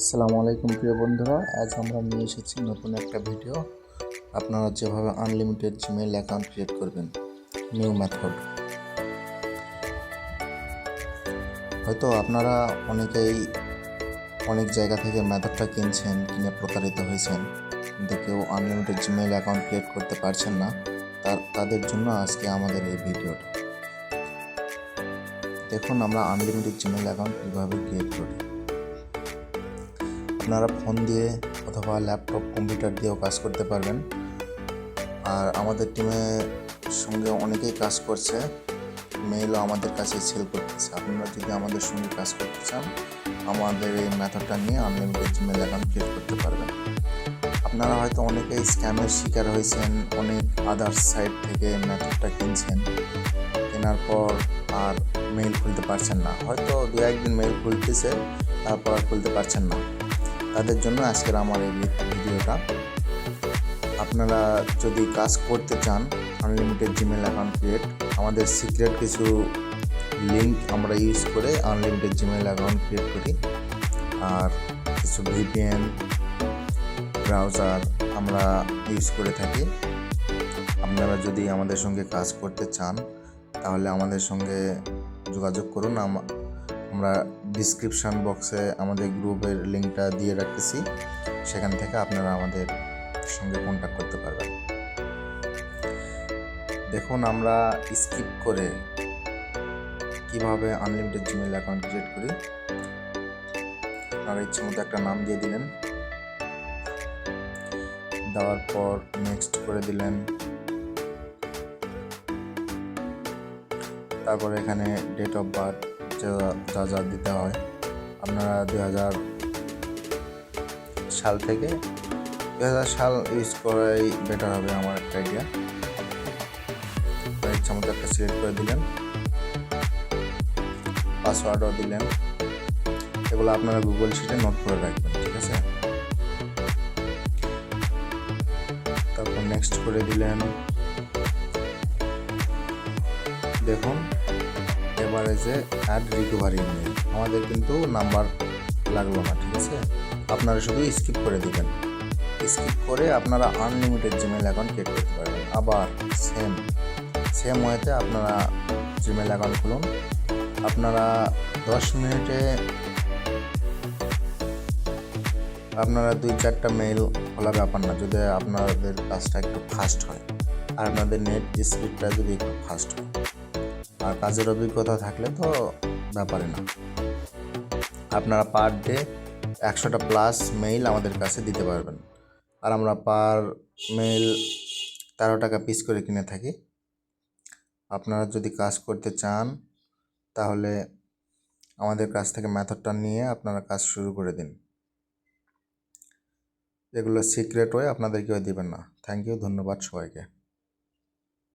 আসসালামু আলাইকুম প্রিয় বন্ধুরা, আজ আমরা নিয়ে এসেছি নতুন একটা ভিডিও। আপনারা যেভাবে আনলিমিটেড জিমেইল অ্যাকাউন্ট ক্রিয়েট করবেন, নিউ মেথড। হয়তো আপনারা অনেকেই অনেক জায়গা থেকে মেথডটা কিনে প্রতারিত হয়েছেন, কিন্তু কেউ আনলিমিটেড জিমেইল অ্যাকাউন্ট ক্রিয়েট করতে পারছেন না। তাদের জন্য আজকে আমাদের এই ভিডিওটা। দেখুন আমরা আনলিমিটেড জিমেইল অ্যাকাউন্ট কীভাবে ক্রিয়েট করি। আপনারা ফোন দিয়ে অথবা ল্যাপটপ কম্পিউটার দিয়েও কাজ করতে পারবেন। আর আমাদের টিমের সঙ্গে অনেকেই কাজ করছে, মেইলও আমাদের কাছে সেল করতেছে। আপনারা যদি আমাদের সঙ্গে কাজ করতে চান, আমাদের এই মেথডটা নিয়ে আনলিমিটেড জিমেইল অ্যাকাউন্ট ক্রিয়েট করতে পারবেন। আপনারা হয়তো অনেকেই স্ক্যামের শিকার হয়েছেন, অনেক আদার্স সাইট থেকে মেথডটা কিনছেন, কেনার পর আর মেইল খুলতে পারছেন না। হয়তো দু একদিন মেইল খুলতেছে, তারপর আর খুলতে পারছেন না। তাদের জন্য আজকের আমার এই ভিডিওটা। আপনারা যদি কাজ করতে চান আনলিমিটেড জিমেইল অ্যাকাউন্ট ক্রিয়েট, আমাদের সিক্রেট কিছু লিঙ্ক আমরা ইউজ করে আনলিমিটেড জিমেইল অ্যাকাউন্ট ক্রিয়েট করি। আর কিছু ভিপিএন ব্রাউজার আমরা ইউজ করে থাকি। আপনারা যদি আমাদের সঙ্গে কাজ করতে চান তাহলে আমাদের সঙ্গে যোগাযোগ করুন। আমরা ডিসক্রিপশান বক্সে আমাদের গ্রুপের লিঙ্কটা দিয়ে রাখতেছি, সেখান থেকে আপনারা আমাদের সঙ্গে কন্ট্যাক্ট করতে পারবেন। দেখুন আমরা স্কিপ করে কিভাবে আনলিমিটেড জিমেইল অ্যাকাউন্ট ক্রিয়েট করি। আপনারা ইচ্ছে মতো একটা নাম দিয়ে দিলেন, দেওয়ার পর নেক্সট করে দিলেন। তারপর এখানে ডেট অফ বার্থ যা দিতে হয়, আপনারা 2000 সাল থেকে 2000 সাল ইউজ করাই বেটার হবে, আমার একটা আইডিয়া। ইচ্ছা মতো একটা সিলেক্ট করে দিলেন, পাসওয়ার্ডও দিলেন। এগুলো আপনারা গুগল শিটে নোট করে রাখবেন, ঠিক আছে। তারপর নেক্সট করে দিলেন। দেখুন এবারে যে অ্যাড রিকভারি মেইল, আমাদের কিন্তু নাম্বার লাগলো না, ঠিক আছে। আপনারা শুধু স্কিপ করে দিবেন। স্কিপ করে আপনারা আনলিমিটেড জিমেইল অ্যাকাউন্ট ক্রিয়েট করতে পারবেন। আবার সেম ওয়েতে আপনারা জিমেইল অ্যাকাউন্ট খুলুন। আপনারা 10 মিনিটে আপনারা 2-4টা মেইল খোলা ব্যাপার না, যদি আপনাদের কাজটা একটু ফাস্ট হয় আর আপনাদের নেট স্পিডটা যদি একটু ফাস্ট হয় আর কাজের অভিজ্ঞতা থাকলে তো ব্যাপারে না। আপনারা পার ডে 100টা প্লাস মেইল আমাদের কাছে দিতে পারবেন। আর আমরা পার মেইল 13 টাকা পিস করে কিনে থাকি। আপনারা যদি কাজ করতে চান তাহলে আমাদের কাছ থেকে মেথডটা নিয়ে আপনারা কাজ শুরু করে দিন। এগুলো সিক্রেট ওয়ে, আপনাদের কেউ দিবেন না। থ্যাংক ইউ, ধন্যবাদ সবাইকে।